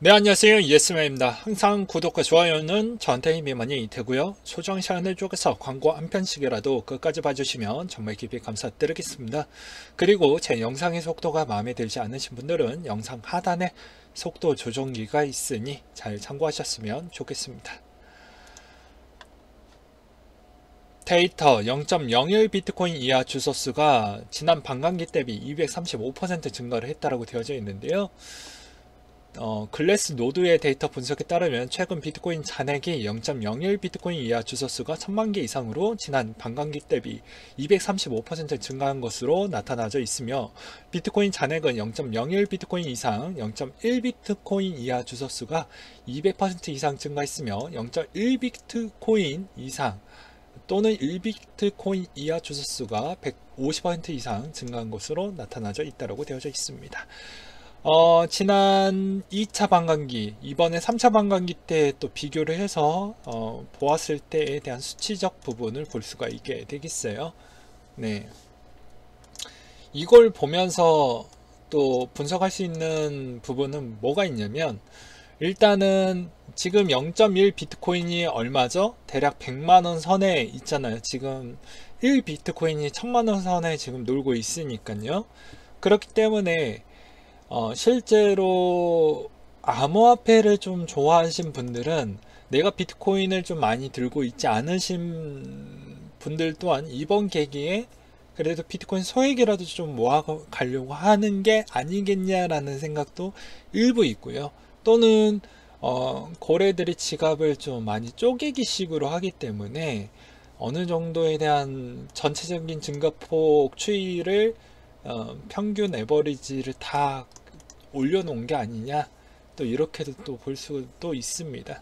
네, 안녕하세요. 예스맨입니다. 항상 구독과 좋아요는 저한테 힘이 많이 되고요. 소정 시간을 쪼개서 광고 한 편씩이라도 끝까지 봐주시면 정말 깊이 감사드리겠습니다. 그리고 제 영상의 속도가 마음에 들지 않으신 분들은 영상 하단에 속도 조정기가 있으니 잘 참고하셨으면 좋겠습니다. 데이터 0.01 비트코인 이하 주소수가 지난 반감기 대비 235% 증가를 했다고 되어져 있는데요. 글래스 노드의 데이터 분석에 따르면 최근 비트코인 잔액이 0.01 비트코인 이하 주소수가 1000만 개 이상으로 지난 반감기 대비 235% 증가한 것으로 나타나져 있으며, 비트코인 잔액은 0.01 비트코인 이상 0.1 비트코인 이하 주소수가 200% 이상 증가했으며, 0.1 비트코인 이상 또는 1비트코인 이하 주소수가 150% 이상 증가한 것으로 나타나져 있다고 되어져 있습니다. 지난 2차 반감기, 이번에 3차 반감기 때 또 비교를 해서 보았을 때에 대한 수치적 부분을 볼 수가 있게 되겠어요. 네. 이걸 보면서 또 분석할 수 있는 부분은 뭐가 있냐면, 일단은 지금 0.1 비트코인이 얼마죠? 대략 100만원 선에 있잖아요. 지금 1 비트코인이 1000만원 선에 지금 놀고 있으니까요. 그렇기 때문에 실제로 암호화폐를 좀 좋아하신 분들은, 내가 비트코인을 좀 많이 들고 있지 않으신 분들 또한 이번 계기에 그래도 비트코인 소액이라도 좀 모아가려고 하는 게 아니겠냐라는 생각도 일부 있고요. 또는 고래들이 지갑을 좀 많이 쪼개기 식으로 하기 때문에 어느 정도에 대한 전체적인 증가폭 추이를 평균 에버리지를 다 올려놓은 게 아니냐, 또 이렇게도 또 볼 수도 있습니다.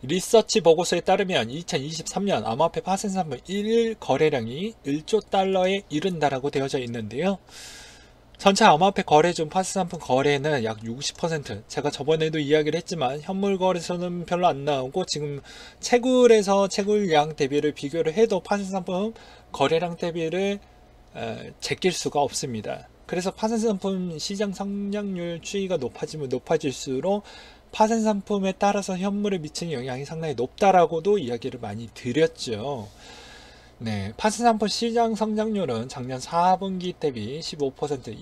리서치 보고서에 따르면 2023년 암호화폐 파생 상품 1일 거래량이 1조 달러에 이른다라고 되어져 있는데요. 전체 암호화폐 거래 중 파생 상품 거래는 약 60%, 제가 저번에도 이야기를 했지만 현물 거래소는 별로 안 나오고, 지금 채굴에서 채굴량 대비를 비교를 해도 파생 상품 거래량 대비를 제낄 수가 없습니다. 그래서 파생 상품 시장 성장률 추이가 높아지면 높아질수록 파생 상품에 따라서 현물에 미치는 영향이 상당히 높다라고도 이야기를 많이 드렸죠. 네, 파생 상품 시장 성장률은 작년 4분기 대비 15%,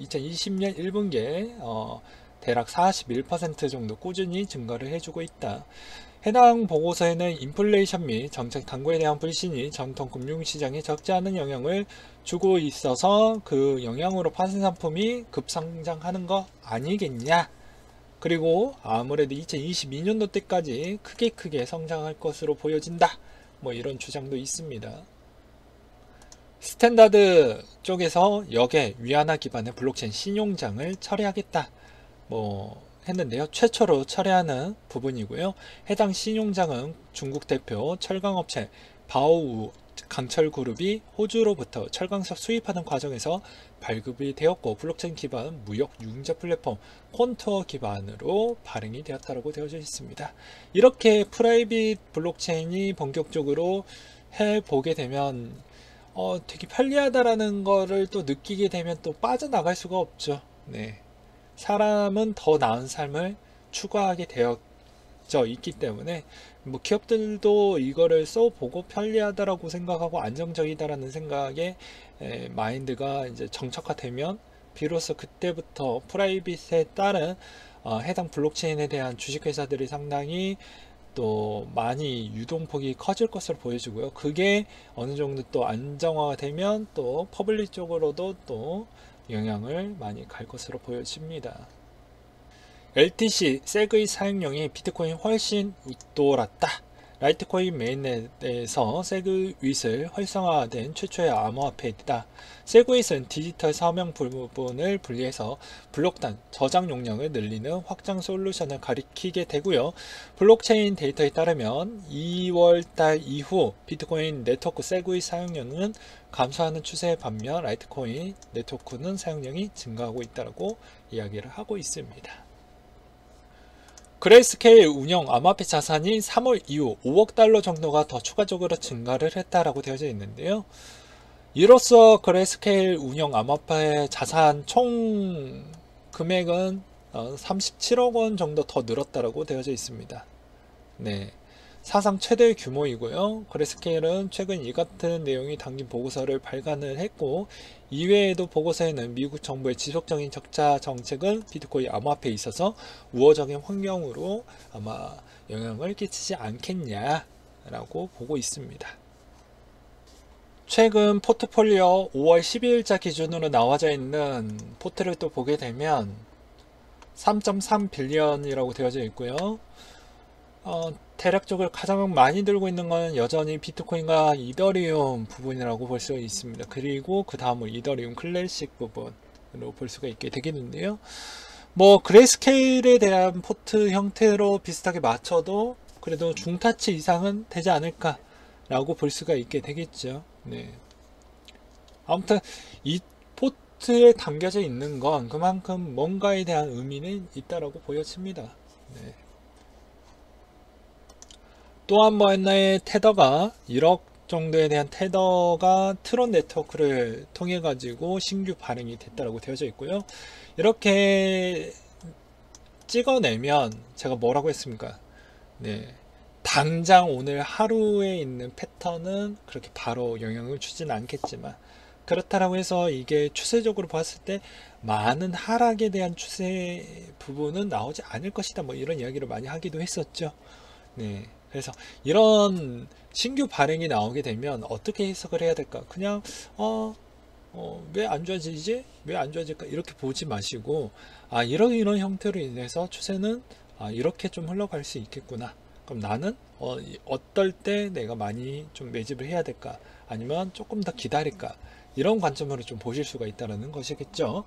2020년 1분기에 대략 41% 정도 꾸준히 증가를 해주고 있다. 해당 보고서에는 인플레이션 및 정책 당국에 대한 불신이 전통 금융시장에 적지 않은 영향을 주고 있어서 그 영향으로 파생 상품이 급성장하는 거 아니겠냐, 그리고 아무래도 2022년도 때까지 크게 성장할 것으로 보여진다, 뭐 이런 주장도 있습니다. 스탠다드 쪽에서 역의 위안화 기반의 블록체인 신용장을 처리하겠다 뭐 했는데요. 최초로 처리하는 부분이고요. 해당 신용장은 중국 대표 철강업체 바오우 강철그룹이 호주로부터 철강석 수입하는 과정에서 발급이 되었고, 블록체인 기반 무역 융자 플랫폼 콘투어 기반으로 발행이 되었다고 되어져 있습니다. 이렇게 프라이빗 블록체인이 본격적으로 해보게 되면 되게 편리하다라는 거를 또 느끼게 되면 또 빠져나갈 수가 없죠. 네. 사람은 더 나은 삶을 추구하게 되어져 있기 때문에, 뭐 기업들도 이거를 써보고 편리하다라고 생각하고 안정적이다라는 생각에 마인드가 이제 정착화되면 비로소 그때부터 프라이빗에 따른 해당 블록체인에 대한 주식회사들이 상당히 또 많이 유동폭이 커질 것으로 보여지고요. 그게 어느 정도 또 안정화가 되면 또 퍼블릭 쪽으로도 또 영향을 많이 갈 것으로 보여집니다. LTC 세그의 사용량이 비트코인 훨씬 웃돌았다. 라이트코인 메인넷에서 세그윗을 활성화된 최초의 암호화폐이다. 세그윗은 디지털 서명 부분을 분리해서 블록단 저장 용량을 늘리는 확장 솔루션을 가리키게 되고요. 블록체인 데이터에 따르면 2월달 이후 비트코인 네트워크 세그윗 사용량은 감소하는 추세에 반면 라이트코인 네트워크는 사용량이 증가하고 있다고 이야기를 하고 있습니다. 그레이스케일 운영 암호화폐 자산이 3월 이후 5억 달러 정도가 더 추가적으로 증가를 했다라고 되어져 있는데요. 이로써 그레이스케일 운영 암호화폐 자산 총 금액은 37억 원 정도 더 늘었다라고 되어져 있습니다. 네. 사상 최대 규모이고요. 그레스케일은 최근 이 같은 내용이 담긴 보고서를 발간을 했고, 이외에도 보고서에는 미국 정부의 지속적인 적자 정책은 비트코인 암호화폐에 있어서 우호적인 환경으로 아마 영향을 끼치지 않겠냐라고 보고 있습니다. 최근 포트폴리오 5월 12일자 기준으로 나와져 있는 포트를 또 보게 되면 3.3 빌리언이라고 되어져 있고요. 대략적으로 가장 많이 들고 있는 건 여전히 비트코인과 이더리움 부분이라고 볼 수 있습니다. 그리고 그 다음은 이더리움 클래식 부분으로 볼 수가 있게 되겠는데요. 뭐 그레이스케일에 대한 포트 형태로 비슷하게 맞춰도 그래도 중타치 이상은 되지 않을까 라고 볼 수가 있게 되겠죠. 네. 아무튼 이 포트에 담겨져 있는 건 그만큼 뭔가에 대한 의미는 있다라고 보여집니다. 네. 또 한 번의 테더가 1억 정도에 대한 테더가 트론 네트워크를 통해 가지고 신규 발행이 됐다라고 되어져 있고요. 이렇게 찍어내면 제가 뭐라고 했습니까? 네. 당장 오늘 하루에 있는 패턴은 그렇게 바로 영향을 주지는 않겠지만, 그렇다라고 해서 이게 추세적으로 봤을 때 많은 하락에 대한 추세 부분은 나오지 않을 것이다, 뭐 이런 이야기를 많이 하기도 했었죠. 네. 그래서 이런 신규 발행이 나오게 되면 어떻게 해석을 해야 될까? 그냥 왜 안 좋아지지? 왜 안 좋아질까? 이렇게 보지 마시고, 이런 형태로 인해서 추세는 이렇게 좀 흘러갈 수 있겠구나. 그럼 나는 어떨 때 내가 많이 좀 매집을 해야 될까? 아니면 조금 더 기다릴까? 이런 관점으로 좀 보실 수가 있다는 것이겠죠.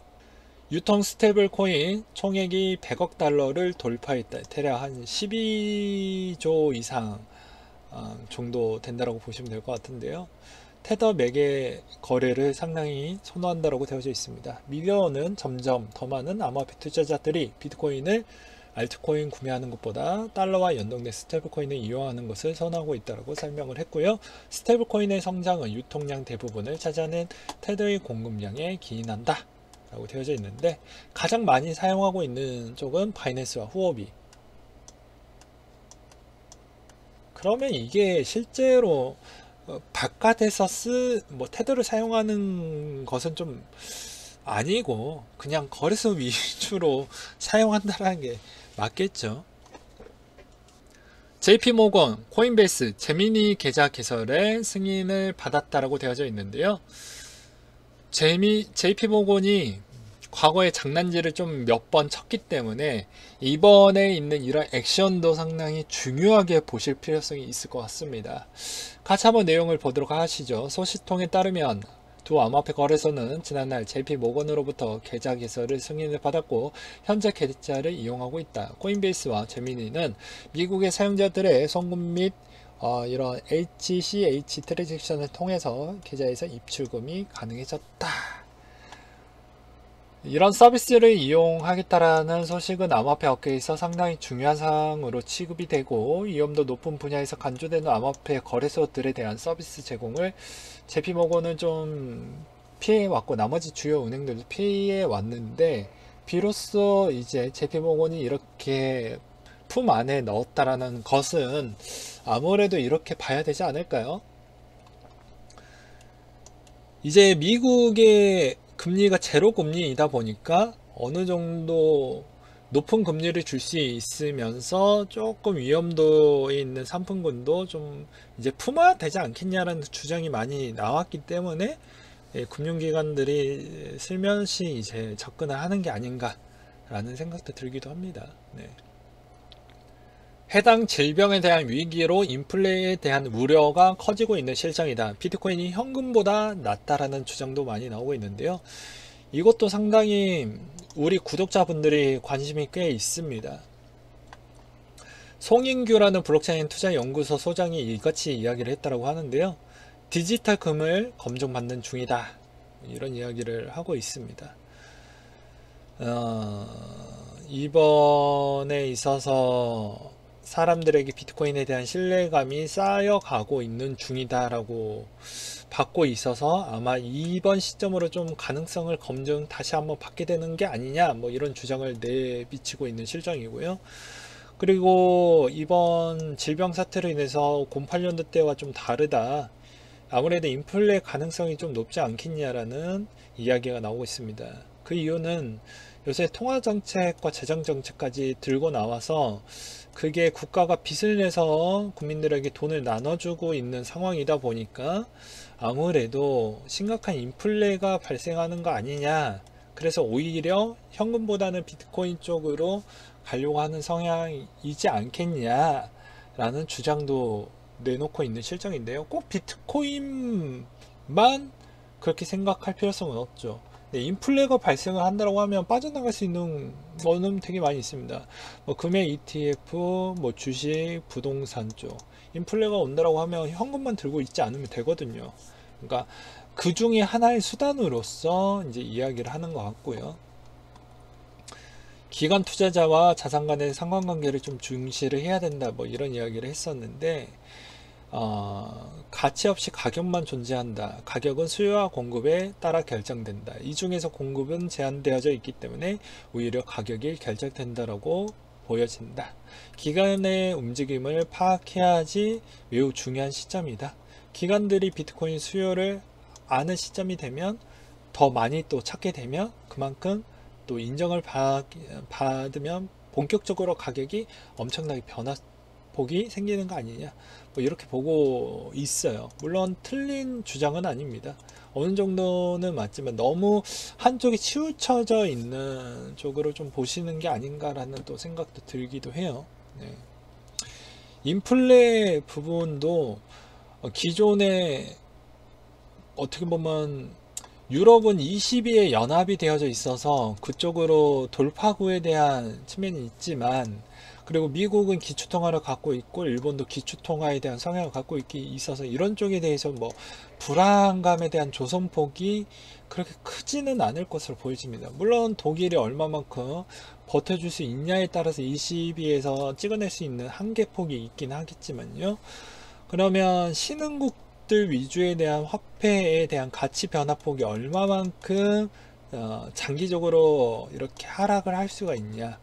유통 스테이블 코인 총액이 100억 달러를 돌파했다. 대략 한 12조 이상 정도 된다라고 보시면 될 것 같은데요. 테더 매개 거래를 상당히 선호한다라고 되어져 있습니다. 미디어는 점점 더 많은 암호화폐 투자자들이 비트코인을 알트코인 구매하는 것보다 달러와 연동된 스테이블코인을 이용하는 것을 선호하고 있다고 설명을 했고요. 스테이블코인의 성장은 유통량 대부분을 차지하는 테더의 공급량에 기인한다 라고 되어져 있는데, 가장 많이 사용하고 있는 쪽은 바이낸스와 후오비. 그러면 이게 실제로 바깥에서 테더를 사용하는 것은 좀 아니고 그냥 거래소 위주로 사용한다는 게 맞겠죠. JP모건, 코인베이스, 제미니 계좌 개설의 승인을 받았다라고 되어져 있는데요. JP모건이 과거에 장난질을 좀 몇 번 쳤기 때문에 이번에 있는 이런 액션도 상당히 중요하게 보실 필요성이 있을 것 같습니다. 같이 한번 내용을 보도록 하시죠. 소식통에 따르면 두 암호화폐 거래소는 지난날 JP모건으로부터 계좌 개설을 승인을 받았고 현재 계좌를 이용하고 있다. 코인베이스와 제미니는 미국의 사용자들의 송금 및 이런 HCH 트랜잭션을 통해서 계좌에서 입출금이 가능해졌다. 이런 서비스를 이용하겠다라는 소식은 암호화폐 업계에서 상당히 중요한 사항으로 취급이 되고, 위험도 높은 분야에서 간주되는 암호화폐 거래소들에 대한 서비스 제공을 JP모건은 좀 피해왔고 나머지 주요 은행들도 피해왔는데, 비로소 이제 JP모건이 이렇게 품 안에 넣었다라는 것은 아무래도 이렇게 봐야 되지 않을까요? 이제 미국의 금리가 제로 금리이다 보니까 어느 정도 높은 금리를 줄 수 있으면서 조금 위험도에 있는 상품군도 좀 이제 품화되지 않겠냐라는 주장이 많이 나왔기 때문에 금융기관들이 슬며시 이제 접근을 하는 게 아닌가라는 생각도 들기도 합니다. 네. 해당 질병에 대한 위기로 인플레에 대한 우려가 커지고 있는 실정이다. 비트코인이 현금보다 낫다라는 주장도 많이 나오고 있는데요. 이것도 상당히 우리 구독자분들이 관심이 꽤 있습니다. 송인규라는 블록체인 투자연구소 소장이 이같이 이야기를 했다고 하는데요. 디지털 금을 검증받는 중이다. 이런 이야기를 하고 있습니다. 이번에 있어서 사람들에게 비트코인에 대한 신뢰감이 쌓여가고 있는 중이다라고 받고 있어서 아마 이번 시점으로 좀 가능성을 검증 다시 한번 받게 되는 게 아니냐, 뭐 이런 주장을 내비치고 있는 실정이고요. 그리고 이번 질병 사태로 인해서 08년도 때와 좀 다르다. 아무래도 인플레 가능성이 좀 높지 않겠냐라는 이야기가 나오고 있습니다. 그 이유는 요새 통화정책과 재정정책까지 들고 나와서 그게 국가가 빚을 내서 국민들에게 돈을 나눠주고 있는 상황이다 보니까 아무래도 심각한 인플레가 발생하는 거 아니냐. 그래서 오히려 현금보다는 비트코인 쪽으로 가려고 하는 성향이지 않겠냐라는 주장도 내놓고 있는 실정인데요. 꼭 비트코인만 그렇게 생각할 필요성은 없죠. 네, 인플레가 발생을 한다고 하면 빠져나갈 수 있는 거는 되게 많이 있습니다. 뭐 금액 ETF, 뭐 주식, 부동산 쪽. 인플레가 온다라고 하면 현금만 들고 있지 않으면 되거든요. 그러니까 그 중에 하나의 수단으로서 이제 이야기를 하는 것 같고요. 기관 투자자와 자산 간의 상관관계를 좀 중시를 해야 된다, 뭐 이런 이야기를 했었는데, 가치 없이 가격만 존재한다. 가격은 수요와 공급에 따라 결정된다. 이 중에서 공급은 제한되어져 있기 때문에 오히려 가격이 결정된다라고 보여진다. 기관의 움직임을 파악해야지 매우 중요한 시점이다. 기관들이 비트코인 수요를 아는 시점이 되면 더 많이 또 찾게 되면 그만큼 또 인정을 받으면 본격적으로 가격이 엄청나게 변화폭이 생기는 거 아니냐, 뭐 이렇게 보고 있어요. 물론 틀린 주장은 아닙니다. 어느 정도는 맞지만 너무 한쪽에 치우쳐져 있는 쪽으로 좀 보시는 게 아닌가라는 또 생각도 들기도 해요. 네. 인플레 부분도 기존에 어떻게 보면 유럽은 22에 연합이 되어져 있어서 그쪽으로 돌파구에 대한 측면이 있지만, 그리고 미국은 기초통화를 갖고 있고 일본도 기초통화에 대한 성향을 갖고 있어서 이런 쪽에 대해서 뭐 불안감에 대한 조성폭이 그렇게 크지는 않을 것으로 보여집니다. 물론 독일이 얼마만큼 버텨줄 수 있냐에 따라서 22에서 찍어낼 수 있는 한계폭이 있긴 하겠지만요. 그러면 신흥국들 위주에 대한 화폐에 대한 가치 변화폭이 얼마만큼 장기적으로 이렇게 하락을 할 수가 있냐,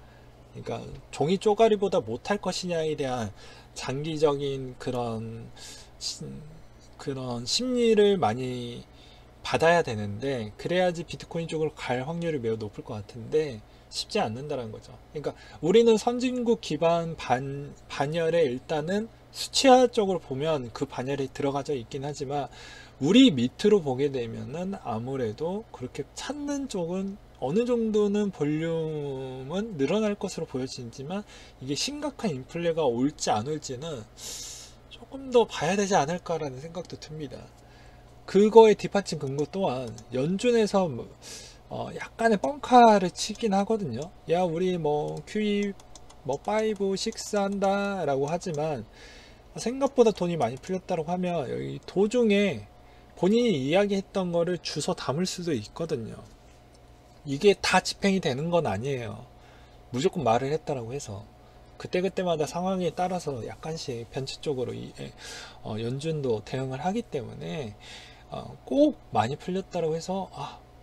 그러니까 종이 쪼가리보다 못할 것이냐에 대한 장기적인 그런 심리를 많이 받아야 되는데, 그래야지 비트코인 쪽으로 갈 확률이 매우 높을 것 같은데 쉽지 않는다는 거죠. 그러니까 우리는 선진국 기반 반열에 일단은 수치화적으로 보면 그 반열에 들어가져 있긴 하지만 우리 밑으로 보게 되면은 아무래도 그렇게 찾는 쪽은 어느 정도는 볼륨은 늘어날 것으로 보여지지만 이게 심각한 인플레가 올지 안 올지는 조금 더 봐야 되지 않을까라는 생각도 듭니다. 그거의 뒷받침 근거 또한 연준에서 약간의 뻥카를 치긴 하거든요. 야, 우리 뭐 QE 뭐 5, 6 한다 라고 하지만 생각보다 돈이 많이 풀렸다고 하면 여기 도중에 본인이 이야기했던 거를 주워 담을 수도 있거든요. 이게 다 집행이 되는 건 아니에요. 무조건 말을 했다라고 해서 그때그때마다 상황에 따라서 약간씩 변칙적으로 연준도 대응을 하기 때문에 꼭 많이 풀렸다라고 해서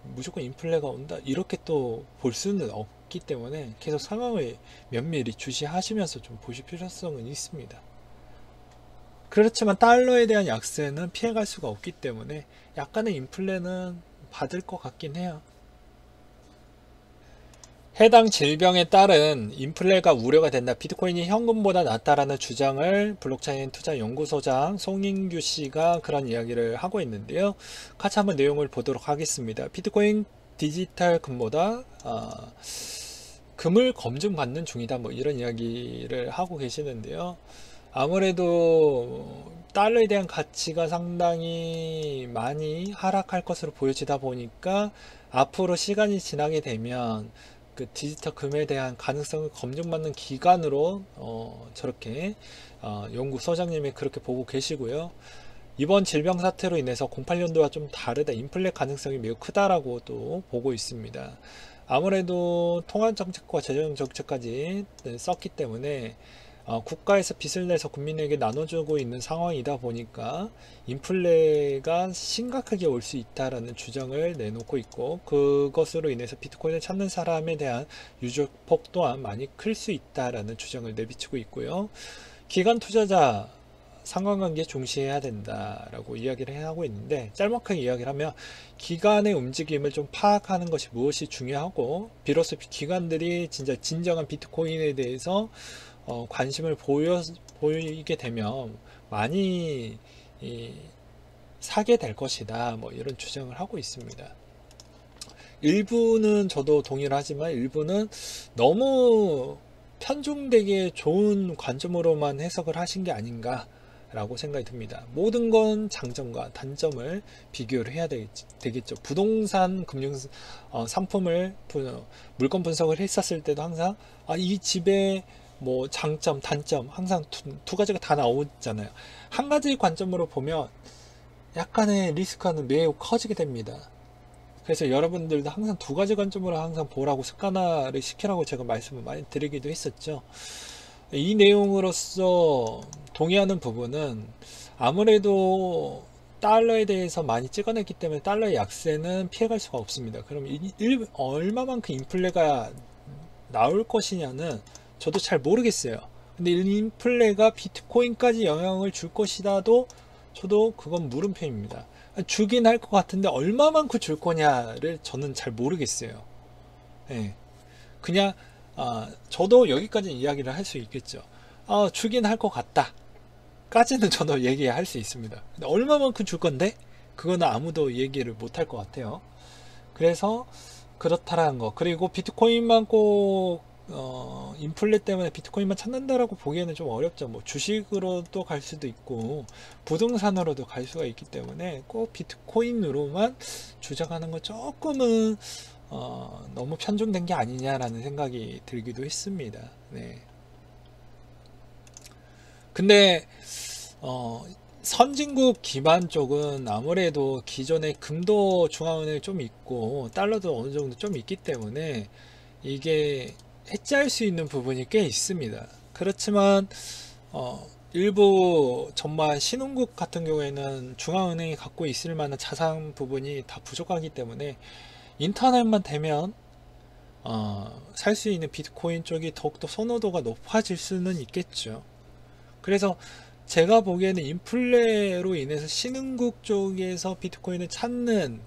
무조건 인플레가 온다 이렇게 또 볼 수는 없기 때문에 계속 상황을 면밀히 주시하시면서 좀 보실 필요성은 있습니다. 그렇지만 달러에 대한 약세는 피해갈 수가 없기 때문에 약간의 인플레는 받을 것 같긴 해요. 해당 질병에 따른 인플레가 우려가 된다. 비트코인이 현금보다 낫다라는 주장을 블록체인 투자 연구소장 송인규 씨가 그런 이야기를 하고 있는데요. 같이 한번 내용을 보도록 하겠습니다. 비트코인 디지털 금보다 금을 검증받는 중이다. 뭐 이런 이야기를 하고 계시는데요. 아무래도 달러에 대한 가치가 상당히 많이 하락할 것으로 보여지다 보니까 앞으로 시간이 지나게 되면 그 디지털 금에 대한 가능성을 검증받는 기관으로 저렇게 연구소장님이 그렇게 보고 계시고요. 이번 질병 사태로 인해서 08년도와 좀 다르다, 인플레 가능성이 매우 크다라고 또 보고 있습니다. 아무래도 통화 정책과 재정 정책까지 썼기 때문에 국가에서 빚을 내서 국민에게 나눠주고 있는 상황이다 보니까 인플레가 심각하게 올 수 있다라는 주장을 내놓고 있고, 그것으로 인해서 비트코인을 찾는 사람에 대한 유족폭 또한 많이 클 수 있다라는 주장을 내비치고 있고요. 기관 투자자 상관관계 중시해야 된다라고 이야기를 하고 있는데, 짤막하게 이야기를 하면 기관의 움직임을 좀 파악하는 것이 무엇이 중요하고, 비로소 기관들이 진짜 진정한 비트코인에 대해서 관심을 보이게 되면 많이 사게 될 것이다, 뭐 이런 주장을 하고 있습니다. 일부는 저도 동의를 하지만 일부는 너무 편중되게 좋은 관점으로만 해석을 하신 게 아닌가 라고 생각이 듭니다. 모든 건 장점과 단점을 비교를 해야 되겠죠. 부동산 금융 상품을 물건 분석을 했었을 때도 항상 이 집의 뭐 장점 단점 항상 두 가지가 다 나오잖아요. 한 가지 관점으로 보면 약간의 리스크는 매우 커지게 됩니다. 그래서 여러분들도 항상 두 가지 관점으로 항상 보라고 습관화를 시키라고 제가 말씀을 많이 드리기도 했었죠. 이 내용으로서 동의하는 부분은 아무래도 달러에 대해서 많이 찍어냈기 때문에 달러의 약세는 피해갈 수가 없습니다. 그럼 얼마만큼 인플레가 나올 것이냐는 저도 잘 모르겠어요. 근데 인플레가 비트코인까지 영향을 줄 것이라도 저도 그건 물음표입니다. 주긴 할 것 같은데 얼마만큼 줄 거냐를 저는 잘 모르겠어요. 네. 그냥 저도 여기까지 이야기를 할 수 있겠죠. 주긴 할 것 같다 까지는 저도 얘기할 수 있습니다. 근데 얼마만큼 줄 건데 그거는 아무도 얘기를 못 할 것 같아요. 그래서 그렇다라는 거. 그리고 비트코인만 꼭 인플레 때문에 비트코인만 찾는다라고 보기에는 좀 어렵죠. 뭐 주식으로도 갈 수도 있고 부동산으로도 갈 수가 있기 때문에 꼭 비트코인으로만 주장하는 건 조금은 너무 편중된 게 아니냐라는 생각이 들기도 했습니다. 네. 근데 선진국 기반 쪽은 아무래도 기존에 금도 중앙은행이 좀 있고 달러도 어느 정도 좀 있기 때문에 이게 해지할 수 있는 부분이 꽤 있습니다. 그렇지만 일부 정말 신흥국 같은 경우에는 중앙은행이 갖고 있을 만한 자산 부분이 다 부족하기 때문에 인터넷만 되면 살 수 있는 비트코인 쪽이 더욱더 선호도가 높아질 수는 있겠죠. 그래서 제가 보기에는 인플레로 인해서 신흥국 쪽에서 비트코인을 찾는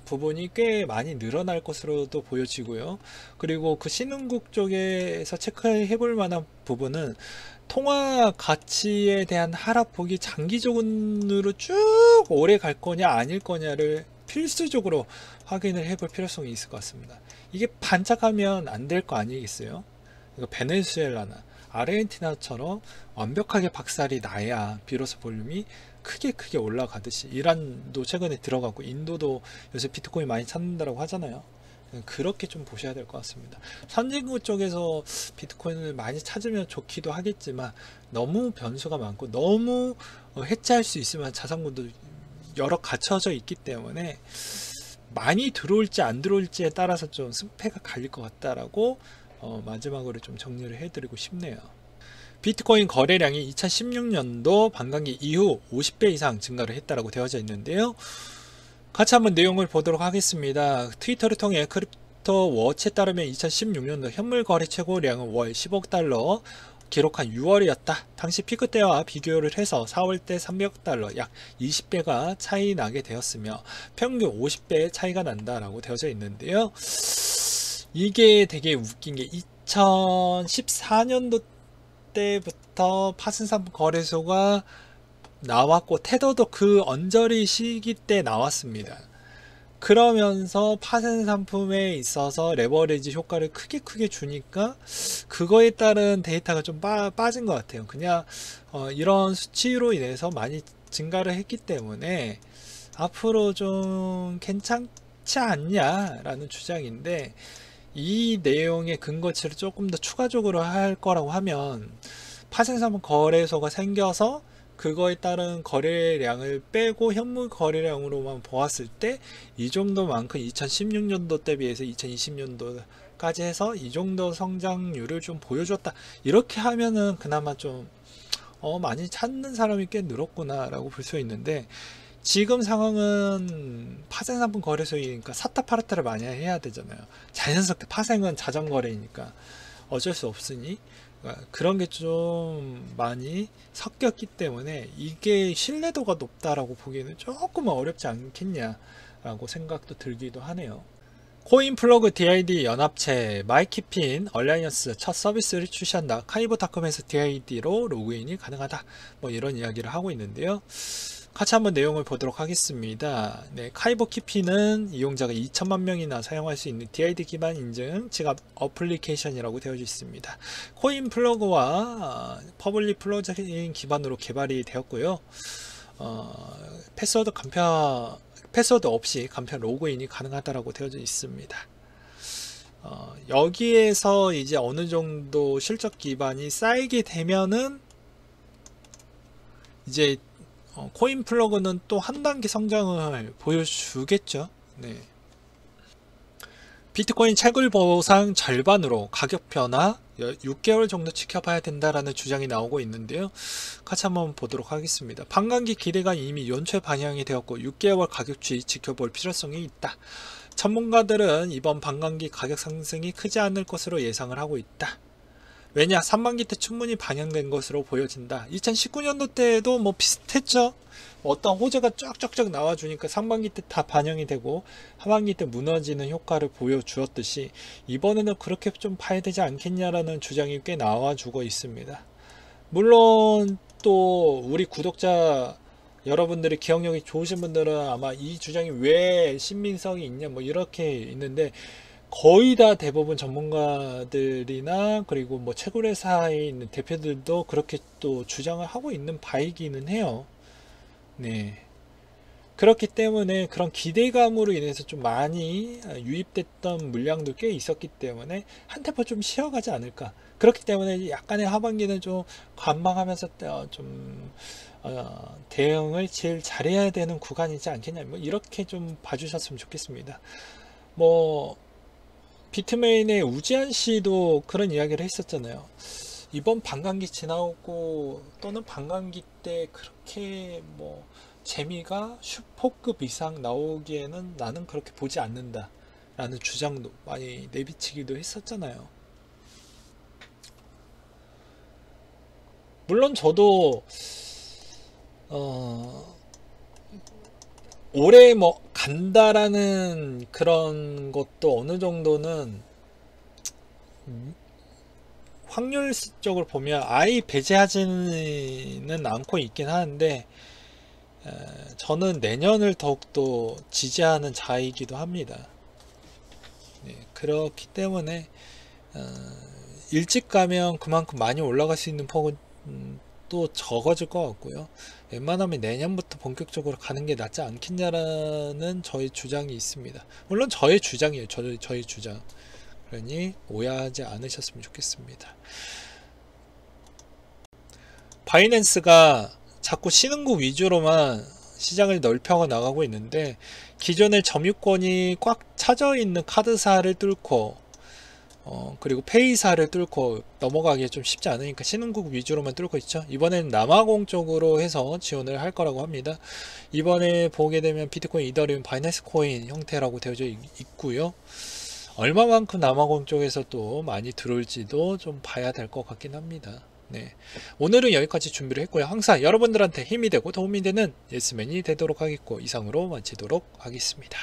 부분이 꽤 많이 늘어날 것으로도 보여지고요. 그리고 그 신흥국 쪽에서 체크해 볼 만한 부분은 통화 가치에 대한 하락폭이 장기적으로 쭉 오래 갈 거냐 아닐 거냐를 필수적으로 확인을 해볼 필요성이 있을 것 같습니다. 이게 반짝하면 안 될 거 아니겠어요? 이거 베네수엘라나 아르헨티나처럼 완벽하게 박살이 나야 비로소 볼륨이 크게 올라가듯이, 이란도 최근에 들어가고 인도도 요새 비트코인 많이 찾는다라고 하잖아요. 그렇게 좀 보셔야 될 것 같습니다. 선진국 쪽에서 비트코인을 많이 찾으면 좋기도 하겠지만 너무 변수가 많고 너무 해체할 수 있을 만한 자산군도 여러 갖춰져 있기 때문에 많이 들어올지 안 들어올지에 따라서 좀 승패가 갈릴 것 같다라고 마지막으로 좀 정리를 해드리고 싶네요. 비트코인 거래량이 2016년도 반감기 이후 50배 이상 증가를 했다고 되어져 있는데요. 같이 한번 내용을 보도록 하겠습니다. 트위터를 통해 크립토 워치에 따르면 2016년도 현물 거래 최고량은 월 10억 달러 기록한 6월이었다. 당시 피크 때와 비교를 해서 4월 때 300억 달러 약 20배가 차이 나게 되었으며 평균 50배 차이가 난다라고 되어져 있는데요. 이게 되게 웃긴 게 2014년도 때부터 파생상품 거래소가 나왔고 테더도 그 언저리 시기 때 나왔습니다. 그러면서 파생상품에 있어서 레버리지 효과를 크게 주니까 그거에 따른 데이터가 좀 빠진 것 같아요. 그냥 이런 수치로 인해서 많이 증가를 했기 때문에 앞으로 좀 괜찮지 않냐 라는 주장인데, 이 내용의 근거치를 조금 더 추가적으로 할 거라고 하면 파생상품 거래소가 생겨서 그거에 따른 거래량을 빼고 현물 거래량으로만 보았을 때 이 정도만큼 2016년도 대비해서 2020년도 까지 해서 이 정도 성장률을 좀 보여줬다. 이렇게 하면은 그나마 좀 많이 찾는 사람이 꽤 늘었구나 라고 볼 수 있는데, 지금 상황은 파생상품 거래소이니까 샀다 팔았다를 많이 해야 되잖아요. 자연스럽게 파생은 자전거래니까 어쩔 수 없으니 그런 게 좀 많이 섞였기 때문에 이게 신뢰도가 높다라고 보기에는 조금은 어렵지 않겠냐라고 생각도 들기도 하네요. 코인 플러그 DID 연합체 마이키핀 얼라이언스 첫 서비스를 출시한다. 카이보닷컴에서 DID로 로그인이 가능하다. 뭐 이런 이야기를 하고 있는데요. 같이 한번 내용을 보도록 하겠습니다. 네, 카이보키피는 이용자가 2천만 명이나 사용할 수 있는 DID 기반 인증 지갑 어플리케이션이라고 되어 있습니다. 코인 플러그와 퍼블릭 플러그인 기반으로 개발이 되었고요. 패스워드 없이 간편 로그인이 가능하다고 되어져 있습니다. 여기에서 이제 어느 정도 실적 기반이 쌓이게 되면은 이제 코인 플러그는 또 한 단계 성장을 보여주겠죠. 네. 비트코인 채굴 보상 절반으로 가격 변화 6개월 정도 지켜봐야 된다라는 주장이 나오고 있는데요. 같이 한번 보도록 하겠습니다. 반감기 기대가 이미 연초에 반영이 되었고 6개월 가격 추이 지켜볼 필요성이 있다. 전문가들은 이번 반감기 가격 상승이 크지 않을 것으로 예상을 하고 있다. 왜냐, 상반기 때 충분히 반영된 것으로 보여진다. 2019년도 때도 뭐 비슷했죠. 어떤 호재가 쫙쫙쫙 나와주니까 상반기 때 다 반영이 되고 하반기 때 무너지는 효과를 보여주었듯이 이번에는 그렇게 좀 봐야 되지 않겠냐라는 주장이 꽤 나와주고 있습니다. 물론 또 우리 구독자 여러분들이 기억력이 좋으신 분들은 아마 이 주장이 왜 신빙성이 있냐 뭐 이렇게 있는데, 거의 다 대부분 전문가들이나 그리고 뭐 채굴회사에 있는 대표들도 그렇게 또 주장을 하고 있는 바이기는 해요. 네. 그렇기 때문에 그런 기대감으로 인해서 좀 많이 유입됐던 물량도 꽤 있었기 때문에 한 템포 좀 쉬어가지 않을까. 그렇기 때문에 약간의 하반기는 좀 관망하면서 좀 대응을 제일 잘해야 되는 구간이지 않겠냐. 뭐 이렇게 좀 봐주셨으면 좋겠습니다. 뭐 비트메인의 우지한 씨도 그런 이야기를 했었잖아요. 이번 반감기 지나고 또는 반감기 때 그렇게 뭐 재미가 슈퍼급 이상 나오기에는 나는 그렇게 보지 않는다 라는 주장도 많이 내비치기도 했었잖아요. 물론 저도 올해 뭐 간다라는 그런 것도 어느 정도는 확률적으로 보면 아예 배제하지는 않고 있긴 하는데, 저는 내년을 더욱더 지지하는 자이기도 합니다. 네, 그렇기 때문에 일찍 가면 그만큼 많이 올라갈 수 있는 폭은 또 적어질 것 같고요. 웬만하면 내년부터 본격적으로 가는 게 낫지 않겠냐라는 저의 주장이 있습니다. 물론 저의 주장이에요. 저의 주장. 그러니 오해하지 않으셨으면 좋겠습니다. 바이낸스가 자꾸 신흥국 위주로만 시장을 넓혀 나가고 있는데, 기존의 점유권이 꽉 차져 있는 카드사를 뚫고 그리고 페이사를 뚫고 넘어가기 좀 쉽지 않으니까 신흥국 위주로만 뚫고 있죠. 이번에는 남아공 쪽으로 해서 지원을 할 거라고 합니다. 이번에 보게 되면 비트코인, 이더리움, 바이낸스 코인 형태라고 되어져 있고요. 얼마만큼 남아공 쪽에서 또 많이 들어올지도 좀 봐야 될 것 같긴 합니다. 네, 오늘은 여기까지 준비를 했고요. 항상 여러분들한테 힘이 되고 도움이 되는 예스맨이 되도록 하겠고, 이상으로 마치도록 하겠습니다.